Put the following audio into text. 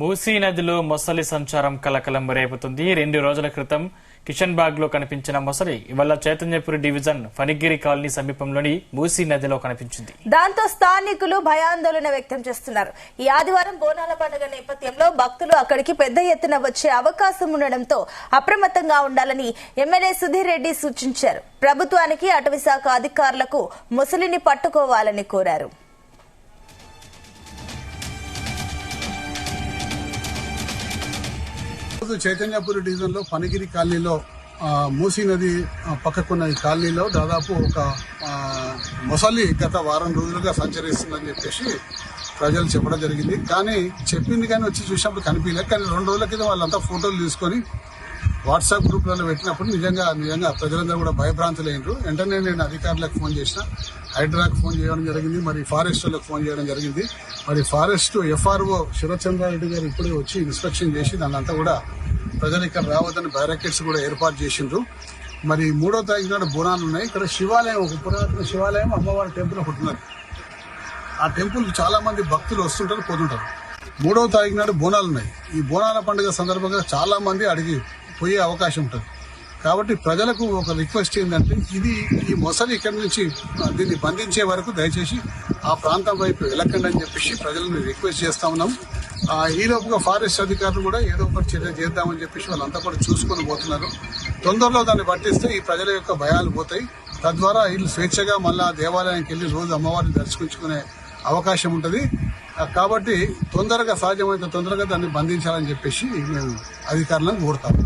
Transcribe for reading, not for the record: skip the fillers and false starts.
మూసీ నదిలో మొసలి సంచారం కలకలం రేపుతుంది. 2 రోజుల క్రితం కిషన్ బాగ్ లో కనిపించిన మొసలి ఇవాళ చైతన్యపురి డివిజన్ ఫణిగిరి కాలనీ సమీపంలోని మూసీ నదిలో కనిపించింది. దాంతో స్థానికులు భయాందోళన వ్యక్తం చేస్తున్నారు. ఈ ఆదివారం బోనాల పండుగ నేపథ్యంలో భక్తులు అక్కడికి పెద్ద ఎత్తున వచ్చే అవకాశం ఉండడంతో అప్రమత్తంగా ఉండాలని ఎమ్మెల్యే సుధీర్ రెడ్డి సూచించారు. ప్రభుత్వానికి అటవీశాఖ అధికారులకు మొసలిని పట్టుకోవాలని కోరారు. చైతన్యపురి డివిజన్ లో ఫణిగిరి కాలనీలో మూసీ నది పక్కకున్న ఈ కాలనీలో దాదాపు ఒక మొసలి గత వారం రోజులుగా సంచరిస్తుందని చెప్పేసి ప్రజలు చెప్పడం జరిగింది. కానీ చెప్పింది కానీ వచ్చి చూసినప్పుడు కనిపించలేదు. కానీ 2 రోజుల క్రితం వాళ్ళంతా ఫోటోలు తీసుకొని వాట్సాప్ గ్రూప్లలో పెట్టినప్పుడు నిజంగా ప్రజలందరూ కూడా భయభ్రాంతులైనరు. వెంటనే నేను అధికారులకు ఫోన్ చేసిన, హైడ్రాకు ఫోన్ చేయడం జరిగింది, మరి ఫారెస్ట్ వాళ్ళకి ఫోన్ చేయడం జరిగింది. మరి ఫారెస్ట్ FRO శరత్చంద్రారెడ్డి గారు ఇప్పుడే వచ్చి ఇన్స్పెక్షన్ చేసి దాన్నంతా కూడా ప్రజలు ఇక్కడ రావద్దని బ్యారికేడ్స్ కూడా ఏర్పాటు చేసిండ్రు. మరి 3వ తారీఖు నాడు బోనాలు ఉన్నాయి. ఇక్కడ శివాలయం, ఒక పురాతన శివాలయం, అమ్మవారి టెంపుల్ ఒకటి ఉన్నది. ఆ టెంపుల్ చాలా మంది భక్తులు వస్తుంటారు, పోతుంటారు. 3వ తారీఖు నాడు బోనాలు ఉన్నాయి. ఈ బోనాల పండుగ సందర్భంగా చాలా మంది అడిగి పోయే అవకాశం ఉంటుంది. కాబట్టి ప్రజలకు ఒక రిక్వెస్ట్ ఏంటంటే, ఈ మొసలి ఇక్కడి నుంచి దీన్ని బంధించే వరకు దయచేసి ఆ ప్రాంతం వైపు వెళ్ళకండి అని చెప్పేసి ప్రజలను రిక్వెస్ట్ చేస్తా ఉన్నాం. ఈ లోపుగా ఫారెస్ట్ అధికారులు కూడా ఏదో ఒకటి చర్య చేద్దామని చెప్పేసి వాళ్ళంతా కూడా చూసుకొని పోతున్నారు. తొందరలో దాన్ని పట్టిస్తే ఈ ప్రజల యొక్క భయాలు పోతాయి. తద్వారా వీళ్ళు స్వేచ్ఛగా మళ్ళా దేవాలయానికి వెళ్లి రోజు అమ్మవారిని దర్శించుకునే అవకాశం ఉంటుంది. కాబట్టి సాధ్యమైనంత తొందరగా దాన్ని బంధించాలని చెప్పేసి మేము అధికారులను కోరుతాము.